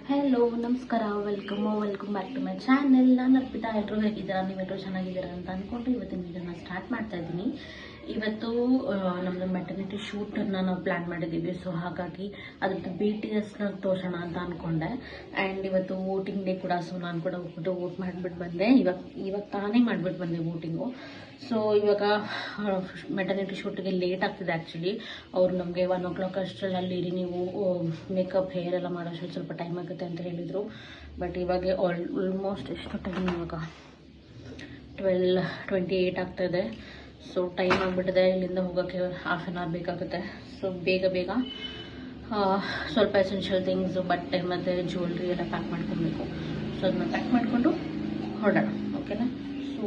Hello ನಮಸ್ಕಾರ, welcome back to my channel. ನಾನು ಅರ್ಪಿತಾ. ಎಲ್ಲರೂ ಹೇಗಿದ್ದೀರಾ? ನೀವೆಲ್ಲರೂ ಚೆನ್ನಾಗಿದ್ದೀರಾ ಅಂತ ಅಂದ್ಕೊಂಡು ಇವತ್ತಿನ ವಿಡಿಯೋನ ಸ್ಟಾರ್ಟ್ ಮಾಡ್ತಾ ಇದ್ದೀನಿ. ಇವತ್ತು ನಮ್ಮದು ಮೆಟರ್ನಿಟಿ ಶೂಟನ್ನು ನಾವು ಪ್ಲ್ಯಾನ್ ಮಾಡಿದ್ದೀವಿ. ಸೊ ಹಾಗಾಗಿ ಅದ್ರದ್ದು BTSನ ತೋರಿಸೋಣ ಅಂತ ಅಂದ್ಕೊಂಡೆ. ಆ್ಯಂಡ್ ಇವತ್ತು ವೋಟಿಂಗ್ ಡೇ ಕೂಡ. ಸೊ ನಾನು ಕೂಡ ಹೋಗ್ಬಿಟ್ಟು ವೋಟ್ ಮಾಡಿಬಿಟ್ಟು ಬಂದೆ. ಇವಾಗ ತಾನೇ ಮಾಡಿಬಿಟ್ಟು ಬಂದೆ ವೋಟಿಂಗು. ಸೊ ಇವಾಗ ಮೆಟರ್ನಿಟಿ ಶೂಟಿಗೆ ಲೇಟ್ ಆಗ್ತಿದೆ ಆ್ಯಕ್ಚುಲಿ. ಅವರು ನಮಗೆ 1 o'clock ಅಷ್ಟರಲ್ಲಿ ಅಲ್ಲಿರಿ, ನೀವು ಮೇಕಪ್ ಹೇರ್ ಎಲ್ಲ ಮಾಡೋಷ್ಟು ಸ್ವಲ್ಪ ಟೈಮ್ ಆಗುತ್ತೆ ಅಂತ ಹೇಳಿದರು. ಬಟ್ ಇವಾಗ ಆಲ್ಮೋಸ್ಟ್ ಎಷ್ಟು ಟೈಮ್ ಇವಾಗ 12:28 ಆಗ್ತಾಯಿದೆ. ಸೊ ಟೈಮ್ ಆಗಿಬಿಟ್ಟಿದೆ. ಇಲ್ಲಿಂದ ಹೋಗೋಕ್ಕೆ ಹಾಫ್ ಆನ್ ಅವರ್ ಬೇಕಾಗುತ್ತೆ. ಸೊ ಬೇಗ ಸ್ವಲ್ಪ ಎಸೆನ್ಷಿಯಲ್ ಥಿಂಗ್ಸು, ಬಟ್ಟೆ ಮತ್ತು ಜ್ಯುವೆಲ್ರಿ ಎಲ್ಲ ಪ್ಯಾಕ್ ಮಾಡ್ಕೊಬೇಕು. ಸೊ ಅದನ್ನ ಪ್ಯಾಕ್ ಮಾಡಿಕೊಂಡು ಹೊರಡೋಣ, ಓಕೆನಾ? ಸೊ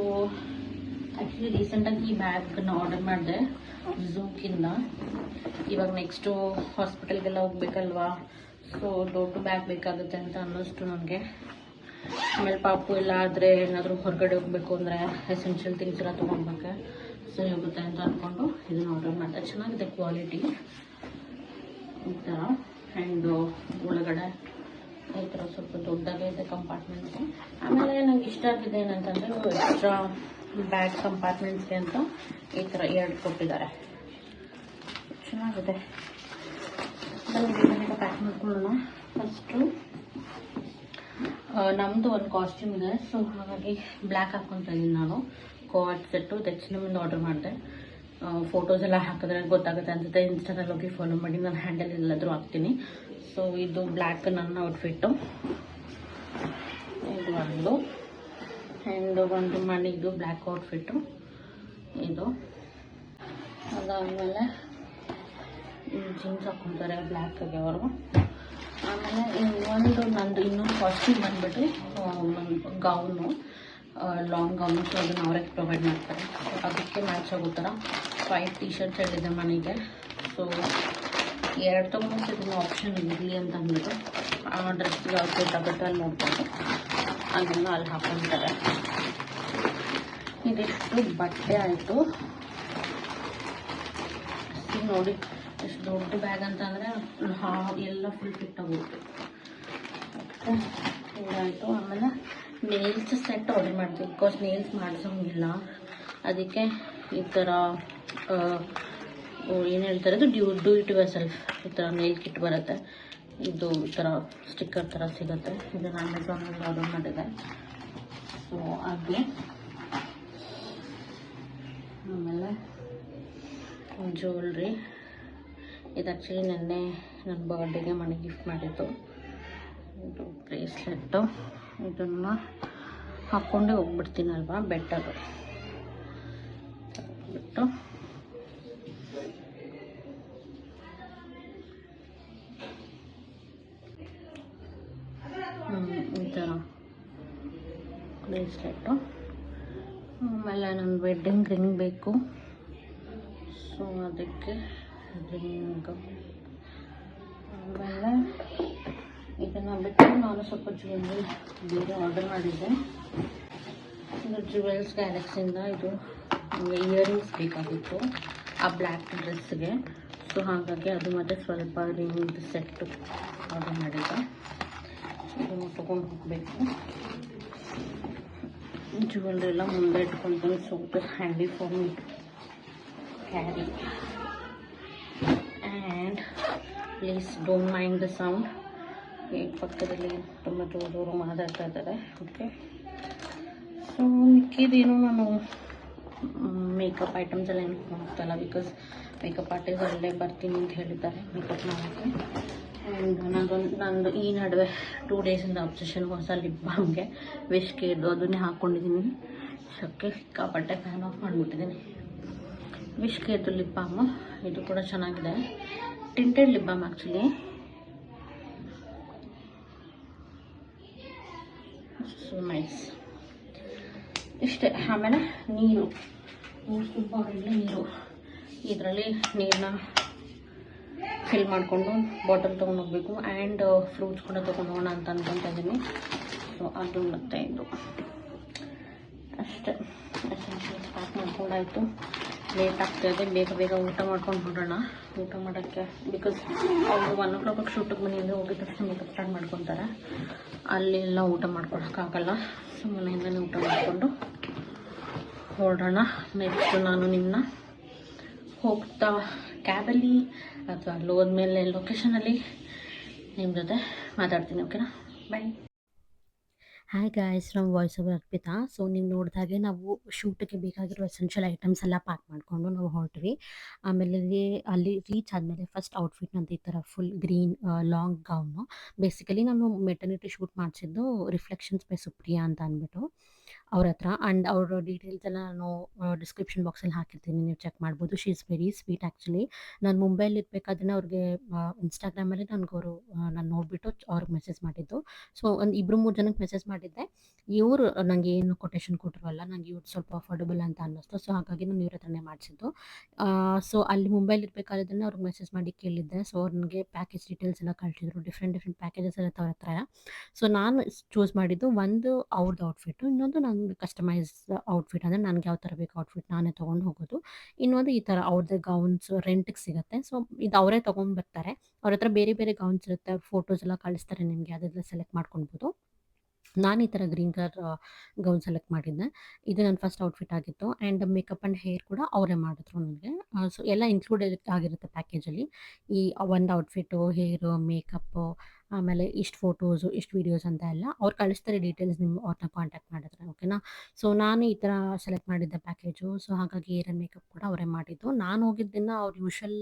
ಆ್ಯಕ್ಚುಲಿ ರೀಸೆಂಟಾಗಿ ಈ ಬ್ಯಾಗ್ನ ಆರ್ಡರ್ ಮಾಡಿದೆ ಝೂಕಿಂದ. ಇವಾಗ ನೆಕ್ಸ್ಟು ಹಾಸ್ಪಿಟಲ್ಗೆಲ್ಲ ಹೋಗ್ಬೇಕಲ್ವಾ. ಸೊ ದೊಡ್ಡ ಬ್ಯಾಗ್ ಬೇಕಾಗುತ್ತೆ ಅಂತ ಅನ್ನಿಸ್ತು ನನಗೆ. ಆಮೇಲೆ ಪಾಪು ಎಲ್ಲ ಆದರೆ ಏನಾದರೂ ಹೊರಗಡೆ ಹೋಗಬೇಕು ಅಂದರೆ ಎಸೆನ್ಷಿಯಲ್ ಥಿಂಗ್ಸ್ ಎಲ್ಲ ತೊಗೊಳ್ಬೇಕು. ಸೊ ಹೋಗುತ್ತೆ ಅಂತ ಅಂದ್ಕೊಂಡು ಇದನ್ನು ಆರ್ಡರ್ ಮಾಡಿದೆ. ಚೆನ್ನಾಗಿದೆ ಕ್ವಾಲಿಟಿ ಈ ಥರ. ಆ್ಯಂಡ್ ಒಳಗಡೆ ಈ ಥರ ಸ್ವಲ್ಪ ದೊಡ್ಡದಾಗೆ ಇದೆ ಕಂಪಾರ್ಟ್ಮೆಂಟ್ಸು. ಆಮೇಲೆ ನಂಗೆ ಇಷ್ಟ ಆಗಿದೆ ಏನಂತಂದರೆ ಎಕ್ಸ್ಟ್ರಾ ಬ್ಯಾಗ್ ಕಂಪಾರ್ಟ್ಮೆಂಟ್ಸ್ಗೆ ಅಂತ ಈ ಥರ 2 ಕೊಟ್ಟಿದ್ದಾರೆ. ಚೆನ್ನಾಗಿದೆ. ಬೇಗ ಪ್ಯಾಕ್ ಮಾಡ್ಕೊಳ್ಳೋಣ. ಫಸ್ಟು ನಮ್ಮದು ಒಂದು ಕಾಸ್ಟ್ಯೂಮ್ ಇದೆ. ಸೊ ಹಾಗಾಗಿ ಬ್ಲ್ಯಾಕ್ ಹಾಕ್ಕೊತಾ ಇದ್ದೀನಿ ನಾನು. ಕೋಆಟ್ ಸೆಟ್ಟು ದಕ್ಷಿಣಮಿಂದ ಆರ್ಡರ್ ಮಾಡಿದೆ. ಫೋಟೋಸ್ ಎಲ್ಲ ಹಾಕಿದ್ರೆ ಗೊತ್ತಾಗುತ್ತೆ ಅನ್ಸುತ್ತೆ. ಇನ್ಸ್ಟಾದಲ್ಲಿ ಹೋಗಿ ಫಾಲೋ ಮಾಡಿ, ನಾನು ಹ್ಯಾಂಡಲ್ ಎಲ್ಲಾದರೂ ಹಾಕ್ತೀನಿ. ಸೊ ಇದು ಬ್ಲ್ಯಾಕ್ ನನ್ನ ಔಟ್ಫಿಟ್ಟು. ಇದು ಒಂದು. ಆ್ಯಂಡ್ ಒಂದು ಮನೆದು ಬ್ಲ್ಯಾಕ್ ಔಟ್ಫಿಟ್ಟು ಇದು. ಅದಾದಮೇಲೆ ಜೀನ್ಸ್ ಹಾಕ್ಕೊತಾರೆ ಬ್ಲ್ಯಾಕಾಗೆ ಅವರು. ಆಮೇಲೆ ನಂದು ಇನ್ನೊಂದು ಕಾಸ್ಟ್ಯೂಮ್ ಬಂದುಬಿಟ್ಟು ಗೌನು, ಲಾಂಗ್ ಗೌನು. ಸೊ ಅದನ್ನು ಅವರೇ ಪ್ರೊವೈಡ್ ಮಾಡ್ತಾರೆ. ಸೊ ಅದಕ್ಕೆ ಮ್ಯಾಚ್ ಆಗೋ ಥರ 5 T-shirts ಹೇಳಿದೆ ಮನೆಗೆ. ಸೊ 2 ತೊಗೊಂಡು ಇದನ್ನು ಆಪ್ಷನ್ ಇರಲಿ ಅಂತ ಅಂದ್ಬಿಟ್ಟು ಆ ಡ್ರೆಸ್ಗೆ ಯಾವ ಸೆಟ್ ಆಗುತ್ತೆ ಅಲ್ಲಿ ನೋಡ್ಕೊಂಡು ಅದನ್ನು ಅಲ್ಲಿ ಹಾಕ್ಕೊತಾರೆ. ಇದಿಷ್ಟು ಬಟ್ಟೆ ಆಯಿತು. ನೋಡಿ ಎಷ್ಟು ದೊಡ್ಡ ಬ್ಯಾಗ್ ಅಂತಂದರೆ ಎಲ್ಲ ಫುಲ್ ಫಿಟ್ ಆಗುತ್ತೆ. ಇದಾಯಿತು. ಆಮೇಲೆ ನೇಲ್ಸ್ ಸೆಟ್ ಆರ್ಡರ್ ಮಾಡ್ತೀವಿ. ಬಿಕಾಸ್ ನೇಲ್ಸ್ ಮಾಡಿಸೋಂಗಿಲ್ಲ, ಅದಕ್ಕೆ ಈ ಥರ ಏನು ಹೇಳ್ತಾರೆ, ಅದು ಡೂ ಇಟ್ ಯುವರ್ ಸೆಲ್ಫ್ ಈ ಥರ ನೇಲ್ ಕಿಟ್ ಬರುತ್ತೆ. ಇದು ಈ ಥರ ಸ್ಟಿಕ್ಕರ್ ಥರ ಸಿಗುತ್ತೆ. ಇದನ್ನು ಅಮೆಝಾನಲ್ಲಿ ಆರ್ಡರ್ ಮಾಡಿದೆ. ಸೊ ಅದು. ಆಮೇಲೆ ಜ್ಯುವೆಲ್ರಿ ಇದು ಆ್ಯಕ್ಚುಲಿ ನೆನ್ನೆ ನನ್ನ ಬರ್ಡೇಗೆ ಮನೆಗೆ ಗಿಫ್ಟ್ ಮಾಡಿದ್ದು. ಇದು ಬ್ರೇಸ್ಲೆಟ್ಟು. ಇದನ್ನು ಹಾಕ್ಕೊಂಡೇ ಹೋಗ್ಬಿಡ್ತೀನಲ್ವಾ, ಬೆಟ್ಟರು ಬಿಟ್ಟು ಈ ಥರ ಬ್ರೇಸ್ಲೆಟ್ಟು. ಆಮೇಲೆ ನನ್ನ ವೆಡ್ಡಿಂಗ್ ರಿಂಗ್ ಬೇಕು. ಸೊ ಅದಕ್ಕೆ ರಿಂಗ್. ಆಮೇಲೆ ಇದನ್ನು ಬಿಟ್ಟು ನಾನು ಸ್ವಲ್ಪ ಜ್ಯುವೆಲ್ರಿ ಬೇರೆ ಆರ್ಡರ್ ಮಾಡಿದ್ದೆ. ಇದು ಜ್ಯುವೆಲ್ಸ್ ಗ್ಯಾಲಕ್ಸಿಯಿಂದ. ಇದು ಇಯರಿಂಗ್ಸ್ ಬೇಕಾಗಿತ್ತು ಆ ಬ್ಲ್ಯಾಕ್ ಡ್ರೆಸ್ಗೆ. ಸೊ ಹಾಗಾಗಿ ಅದು ಮತ್ತು ಸ್ವಲ್ಪ ರಿಂಗ್ ಸೆಟ್ಟು ಆರ್ಡರ್ ಮಾಡಿದ್ದೆ. ಇದನ್ನು ತೊಗೊಂಡು ಹೋಗಬೇಕು. ಜ್ಯುವೆಲ್ರಿ ಎಲ್ಲ ಮುಂದೆ ಇಟ್ಕೊಂಡು so it is handy for me to carry. And please don't mind the sound. ಈ ಪಕ್ಕದಲ್ಲಿ ತುಂಬ ಜೋರು ಮಾತಾಡ್ತಾ ಇದ್ದಾರೆ. ಓಕೆ. ಸೊ ಮಿಕ್ಕಿದೇನು ನಾನು ಮೇಕಪ್ ಐಟಮ್ಸ್ ಎಲ್ಲ ಏನು ಹೋಗ್ತಾಯಿಲ್ಲ. ಬಿಕಾಸ್ ಮೇಕಪ್ ಆರ್ಟಿಸ್ಟ್ ಅಲ್ಲೇ ಬರ್ತೀನಿ ಅಂತ ಹೇಳಿದ್ದಾರೆ ಮೇಕಪ್ ಮಾಡೋಕ್ಕೆ. ಆ್ಯಂಡ್ ನಂದು ಈ ನಡುವೆ 2 ಡೇಸಿಂದ ಅಬ್ಸೆಷನ್ ಹೊಸ ಲಿಪ್ ಬಾಮ್ಗೆ ವಿಶ್ಗೆ ಇದ್ದು ಅದನ್ನೇ ಹಾಕ್ಕೊಂಡಿದ್ದೀನಿ. ಶಕ್ಕೆ ಸಿಕ್ಕಾಪಟ್ಟೆ ಫ್ಯಾನ್ ಆಫ್ ಮಾಡಿಬಿಟ್ಟಿದ್ದೀನಿ. ವಿಶ್ಗೆ ಇದ್ದು ಲಿಪ್ ಬಾಮು. ಇದು ಕೂಡ ಚೆನ್ನಾಗಿದೆ. Tinted lip balm actually. So nice. ಇಷ್ಟೇ. ಆಮೇಲೆ ನೀರು ಇಂಪಾರ್ಟೆಂಟ್ಲಿ ನೀರು. ಇದರಲ್ಲಿ ನೀರನ್ನ ಫಿಲ್ ಮಾಡಿಕೊಂಡು ಬಾಟಲ್ ತೊಗೊಂಡು ಹೋಗ್ಬೇಕು. ಆ್ಯಂಡ್ ಫ್ರೂಟ್ಸ್ ಕೂಡ ತೊಗೊಂಡು ಹೋಗೋಣ ಅಂತ ಅಂದ್ಕೊತಾ ಇದ್ದೀನಿ. ಸೊ ಅದು ಮತ್ತು ಇದು ಅಷ್ಟೇ. Essentials pack ಮಾಡ್ಕೊಂಡಾಯಿತು. ಲೇಟ್ ಆಗ್ತಾಯಿದೆ, ಬೇಗ ಬೇಗ ಊಟ ಮಾಡ್ಕೊಂಡು ಬಿಡೋಣ. ಊಟ ಮಾಡೋಕ್ಕೆ ಬಿಕಾಸ್ ಅವರು 1 o'clock ಶೂಟಿಗೆ ಮನೆಯಿಂದ ಹೋಗಿದ ತಕ್ಷಣ ಮೇಕಪ್ ಸ್ಟಾರ್ಟ್ ಮಾಡ್ಕೊತಾರೆ. ಅಲ್ಲಿ ಎಲ್ಲ ಊಟ ಮಾಡ್ಕೊಳಕ್ಕಾಗಲ್ಲ. ಸೊ ಮನೆಯಿಂದಲೇ ಊಟ ಮಾಡಿಕೊಂಡು ಹೊರಡೋಣ. ನೆಕ್ಸ್ಟ್ ನಾನು ನಿಮ್ಮನ್ನ ಹೋಗ್ತಾ ಕ್ಯಾಬಲ್ಲಿ ಅಥವಾ ಅಲ್ಲಿ ಹೋದ್ಮೇಲೆ ಲೊಕೇಶನಲ್ಲಿ ನಿಮ್ಮ ಜೊತೆ ಮಾತಾಡ್ತೀನಿ. ಓಕೆನಾ? Bye. Hi guys, from voice over Arpita. So ನೀವು ನೋಡಿದಾಗೆ ನಾವು ಶೂಟಿಗೆ ಬೇಕಾಗಿರೋ ಎಸೆನ್ಷಿಯಲ್ ಐಟಮ್ಸ್ ಎಲ್ಲ ಪ್ಯಾಕ್ ಮಾಡಿಕೊಂಡು ನಾವು ಹೊರಟ್ವಿ. ಆಮೇಲೆ ಅಲ್ಲಿ ರೀಚ್ ಆದಮೇಲೆ ಫಸ್ಟ್ ಔಟ್ಫಿಟ್ ನಂದು ಈ ಥರ full green long gown. Basically ನಾನು ಮೆಟರ್ನಿಟಿ ಶೂಟ್ ಮಾಡಿಸಿದ್ದು ರಿಫ್ಲೆಕ್ಷನ್ಸ್ ಬೈ ಸುಪ್ರಿಯಾ ಅಂತ ಅಂದ್ಬಿಟ್ಟು ಅವ್ರ ಹತ್ರ. ಆ್ಯಂಡ್ ಅವ್ರ ಡೀಟೇಲ್ಸ್ ಎಲ್ಲ ನಾನು ಡಿಸ್ಕ್ರಿಪ್ಷನ್ ಬಾಕ್ಸಲ್ಲಿ ಹಾಕಿರ್ತೀನಿ, ನೀವು ಚೆಕ್ ಮಾಡ್ಬೋದು. She is very sweet actually. ನಾನು ಮುಂಬೈಲಿ ಇರಬೇಕಾದ್ರೆ ಅವ್ರಿಗೆ ಇನ್ಸ್ಟಾಗ್ರಾಮಲ್ಲಿ ನನಗವರು ನಾನು ನೋಡಿಬಿಟ್ಟು ಅವ್ರಿಗೆ ಮೆಸೇಜ್ ಮಾಡಿದ್ದು. ಸೊ ಒಂದು 2-3 ಜನಕ್ಕೆ ಮೆಸೇಜ್ ಮಾಡಿದ್ದೆ. ಇವರು ನನಗೆ ಏನು ಕೊಟೇಶನ್ ಕೊಟ್ಟರಲ್ಲ, ನನಗೆ ಇವ್ರು ಸ್ವಲ್ಪ ಅಫೋರ್ಡಬಲ್ ಅಂತ ಅನ್ನಿಸ್ತು. ಸೊ ಹಾಗಾಗಿ ನಾನು ಇವ್ರ ಹತ್ರನೇ ಮಾಡಿಸಿದ್ದು. ಸೊ ಅಲ್ಲಿ ಮುಂಬೈಲಿ ಇರಬೇಕಾದ್ರೆ ಅವ್ರಿಗೆ ಮೆಸೇಜ್ ಮಾಡಿ ಕೇಳಿದ್ದೆ. ಸೊ ಅವ್ರು ನನಗೆ ಪ್ಯಾಕೇಜ್ ಡೀಟೇಲ್ಸ್ ಎಲ್ಲ ಕಳಿಸಿದ್ರು. ಡಿಫ್ರೆಂಟ್ ಪ್ಯಾಕೇಜಸ್ ಇರುತ್ತೆ ಅವ್ರ ಹತ್ರ. ಸೊ ನಾನು ಚೂಸ್ ಮಾಡಿದ್ದು ಒಂದು ಅವ್ರದ್ದು ಔಟ್ಫಿಟ್ಟು, ಇನ್ನೊಂದು ನನಗೆ ಕಸ್ಟಮೈಸ್ ಔಟ್ಫಿಟ್. ಅಂದರೆ ನನಗೆ ಯಾವ ಥರ ಬೇಕು ಔಟ್ಫಿಟ್ ನಾನೇ ತೊಗೊಂಡು ಹೋಗೋದು. ಇನ್ನೊಂದು ಈ ಥರ ಅವ್ರದ್ದೇ ಗೌನ್ಸ್ ರೆಂಟಿಗೆ ಸಿಗುತ್ತೆ. ಸೊ ಇದು ಅವರೇ ತೊಗೊಂಡು ಬರ್ತಾರೆ. ಅವ್ರ ಹತ್ರ ಬೇರೆ ಬೇರೆ ಗೌನ್ಸ್ ಇರುತ್ತೆ. ಫೋಟೋಸ್ ಎಲ್ಲ ಕಳಿಸ್ತಾರೆ ನಿಮಗೆ, ಅದೆಲ್ಲ ಸೆಲೆಕ್ಟ್ ಮಾಡ್ಕೊಳ್ಬೋದು. ನಾನು ಈ ಥರ ಗ್ರೀನ್ ಕಲರ್ ಗೌನ್ ಸೆಲೆಕ್ಟ್ ಮಾಡಿದ್ದೆ. ಇದು ನನ್ನ ಫಸ್ಟ್ ಔಟ್ಫಿಟ್ ಆಗಿತ್ತು. ಆ್ಯಂಡ್ ಮೇಕಪ್ ಆ್ಯಂಡ್ ಹೇರ್ ಕೂಡ ಅವರೇ ಮಾಡಿದ್ರು ನನಗೆ. ಸೊ ಎಲ್ಲ ಇನ್ಕ್ಲೂಡೆಡ್ ಆಗಿರುತ್ತೆ ಪ್ಯಾಕೇಜಲ್ಲಿ. ಈ ಒಂದು ಔಟ್ಫಿಟ್ಟು, ಹೇರು, ಮೇಕಪ್ಪು, ಆಮೇಲೆ ಇಷ್ಟು ಫೋಟೋಸು, ಇಷ್ಟು ವೀಡಿಯೋಸ್ ಅಂತ ಎಲ್ಲ ಅವ್ರು ಕಳಿಸ್ತಾರೆ ಡೀಟೇಲ್ಸ್, ನಿಮ್ಮ ಅವ್ರನ್ನ ಕಾಂಟ್ಯಾಕ್ಟ್ ಮಾಡಿದ್ರೆ. ಓಕೆನಾ? ಸೊ ನಾನು ಈ ಥರ ಸೆಲೆಕ್ಟ್ ಮಾಡಿದ್ದೆ ಪ್ಯಾಕೇಜು. ಸೊ ಹಾಗಾಗಿ ಹೇರ್ ಆ್ಯಂಡ್ ಮೇಕಪ್ ಕೂಡ ಅವರೇ ಮಾಡಿದ್ದು. ನಾನು ಹೋಗಿದ್ದ ದಿನ ಅವ್ರು ಯೂಶುವಲ್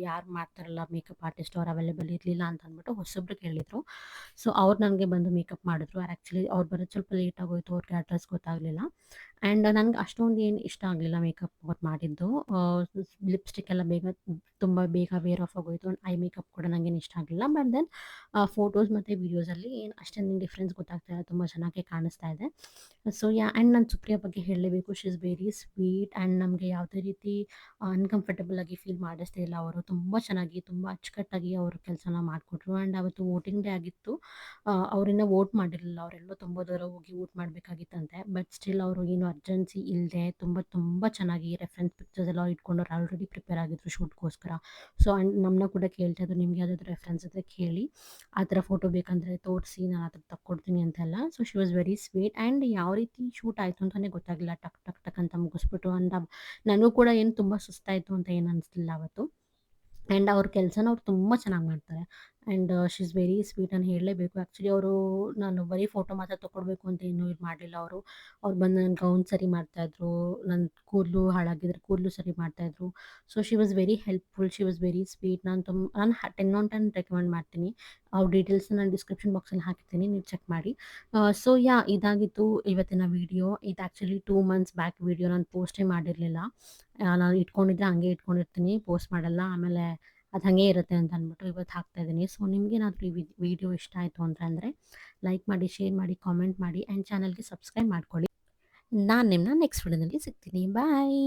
ಯಾರು ಮಾಡ್ತಾರಲ್ಲ ಮೇಕಪ್ ಆರ್ಟಿಸ್ಟ್, ಅವ್ರು ಅವೈಲೇಬಲ್ ಇರಲಿಲ್ಲ ಅಂತ ಅಂದ್ಬಿಟ್ಟು ಹೊಸಬ್ರು ಕೇಳಿದರು. ಸೊ ಅವ್ರು ನನಗೆ ಬಂದು ಮೇಕಪ್ ಮಾಡಿದ್ರು. ಆ್ಯಕ್ಚುಲಿ ಅವ್ರು ಬರೋದು ಸ್ವಲ್ಪ ಲೇಟ್ ಆಗೋಯಿತು, ಅವ್ರಿಗೆ ಅಡ್ರೆಸ್ ಗೊತ್ತಾಗಲಿಲ್ಲ. ಆ್ಯಂಡ್ ನನಗೆ ಅಷ್ಟೊಂದು ಏನು ಇಷ್ಟ ಆಗಲಿಲ್ಲ ಮೇಕಪ್ ಅವ್ರು ಮಾಡಿದ್ದು. ಲಿಪ್ಸ್ಟಿಕ್ ಎಲ್ಲ ತುಂಬ ಬೇಗ ವೇರ್ ಆಫ್ ಆಗೋಯಿತು. ಐ ಮೇಕಪ್ ಕೂಡ ನನಗೇನು ಇಷ್ಟ ಆಗಲಿಲ್ಲ. ಬಟ್ ದೆನ್ ಫೋಟೋಸ್ ಮತ್ತು ವೀಡಿಯೋಸಲ್ಲಿ ಏನು ಅಷ್ಟೇನು ಡಿಫ್ರೆನ್ಸ್ ಗೊತ್ತಾಗ್ತಾ ಇಲ್ಲ, ತುಂಬ ಚೆನ್ನಾಗೇ ಕಾಣಿಸ್ತಾ ಇದೆ. ಸೊ ಆ್ಯಂಡ್ ನಾನು ಸುಪ್ರಿಯಾ ಬಗ್ಗೆ ಹೇಳಲೇಬೇಕು. She is very sweet and ನಮಗೆ ಯಾವುದೇ ರೀತಿ ಅನ್‌ಕಂಫರ್ಟಬಲ್ ಆಗಿ ಫೀಲ್ ಮಾಡಿಸ್ತಿಲ್ಲ ಅವರು. ತುಂಬ ಚೆನ್ನಾಗಿ, ತುಂಬ ಅಚ್ಚುಕಟ್ಟಾಗಿ ಅವರು ಕೆಲಸನ ಮಾಡಿಕೊಟ್ರು. ಆ್ಯಂಡ್ ಅವತ್ತು ವೋಟಿಂಗ್ ಡೇ ಆಗಿತ್ತು. ಅವರಿನ್ನ ವೋಟ್ ಮಾಡಿರಲಿಲ್ಲ. ಅವರೆಲ್ಲೋ ತುಂಬ ದೂರ ಹೋಗಿ ವೋಟ್ ಮಾಡಬೇಕಾಗಿತ್ತಂತೆ. ಬಟ್ ಸ್ಟಿಲ್ ಅವರು ಏನು ಅರ್ಜೆನ್ಸಿ ಇಲ್ಲದೆ ತುಂಬ ಚೆನ್ನಾಗಿ ರೆಫರೆನ್ಸ್ ಪಿಕ್ಚರ್ಸ್ ಎಲ್ಲ ಇಟ್ಕೊಂಡು ಅವ್ರು ಆಲ್ರೆಡಿ ಪ್ರಿಪೇರ್ ಆಗಿದ್ರು ಶೂಟ್‌ಗೋಸ್ಕರ. ಸೊ ಆ್ಯಂಡ್ ನಮ್ಮನ್ನ ಕೂಡ ಕೇಳ್ತಾ ಇದ್ರು, ನಿಮ್ಗೆ ಯಾವುದಾದ್ರು ರೆಫರೆನ್ಸ್ ಇದ್ದರೆ ಕೇಳಿ, ಆ ಥರ ಫೋಟೋ ಬೇಕಂದರೆ ತೋರಿಸಿ, ನಾನು ಆ ಥರ ತಕ್ಕೊಡ್ತೀನಿ ಅಂತೆಲ್ಲ. So she was very sweet. And ಯಾವ ರೀತಿ ಶೂಟ್ ಆಯಿತು ಅಂತಲೇ ಗೊತ್ತಾಗಲಿಲ್ಲ. ಟಕ್ ಟಕ್ ಟಕ್ ಅಂತ ಮುಗಿಸ್ಬಿಟ್ಟು. ಆ್ಯಂಡ್ ನನಗೂ ಕೂಡ ಏನು ತುಂಬ ಸುಸ್ತಾಯಿತು ಅಂತ ಏನು ಅನಿಸ್ಲಿಲ್ಲ ಅವತ್ತು. ಆ್ಯಂಡ್ ಅವ್ರ ಕೆಲಸನ ಅವ್ರು ತುಂಬ ಚೆನ್ನಾಗಿ ಮಾಡ್ತಾರೆ. And she is very sweet ಅಂತ ಹೇಳಲೇಬೇಕು. ಆ್ಯಕ್ಚುಲಿ ಅವರು ನಾನು ಬರೀ ಫೋಟೋ ಮಾತ್ರ ತೊಗೊಳ್ಬೇಕು ಅಂತ ಏನೂ ಇದು ಮಾಡಲಿಲ್ಲ ಅವರು. ಅವ್ರು ಬಂದು ನನ್ನ ಗೌನ್ ಸರಿ ಮಾಡ್ತಾಯಿದ್ರು, ನನ್ನ ಕೂದಲು ಹಾಳಾಗಿದ್ರೆ ಕೂದಲು ಸರಿ ಮಾಡ್ತಾಯಿದ್ರು. So she was very helpful, she was very sweet. ನಾನು 10/10 ರೆಕಮೆಂಡ್ ಮಾಡ್ತೀನಿ. ಅವ್ರ ಡೀಟೇಲ್ಸ್ನ ನಾನು ಡಿಸ್ಕ್ರಿಪ್ಷನ್ ಬಾಕ್ಸಲ್ಲಿ ಹಾಕಿರ್ತೀನಿ, ನೀವು ಚೆಕ್ ಮಾಡಿ. ಸೊ ಇದಾಗಿತ್ತು ಇವತ್ತಿನ ವೀಡಿಯೋ. ಇದು ಆ್ಯಕ್ಚುಲಿ 2 ಮಂತ್ಸ್ ಬ್ಯಾಕ್ ವೀಡಿಯೋ. ನಾನು ಪೋಸ್ಟೇ ಮಾಡಿರಲಿಲ್ಲ. ನಾನು ಇಟ್ಕೊಂಡಿದ್ರೆ ಹಂಗೆ ಇಟ್ಕೊಂಡಿರ್ತೀನಿ, ಪೋಸ್ಟ್ ಮಾಡಲ್ಲ. ಆಮೇಲೆ ಅದು ಹಾಗೇ ಇರುತ್ತೆ ಅಂತ ಅಂದ್ಬಿಟ್ಟು ಇವತ್ತು ಹಾಕ್ತಾಯಿದ್ದೀನಿ. ಸೊ ನಿಮಗೇನಾದರೂ ಈ ವಿಡಿಯೋ ಇಷ್ಟ ಆಯಿತು ಅಂದರೆ ಲೈಕ್ ಮಾಡಿ, ಶೇರ್ ಮಾಡಿ, ಕಾಮೆಂಟ್ ಮಾಡಿ ಆ್ಯಂಡ್ ಚಾನಲ್ಗೆ ಸಬ್ಸ್ಕ್ರೈಬ್ ಮಾಡ್ಕೊಳ್ಳಿ. ನಾನು ನಿಮ್ಮನ್ನ ನೆಕ್ಸ್ಟ್ ವಿಡಿಯೋದಲ್ಲಿ ಸಿಗ್ತೀನಿ. ಬಾಯ್.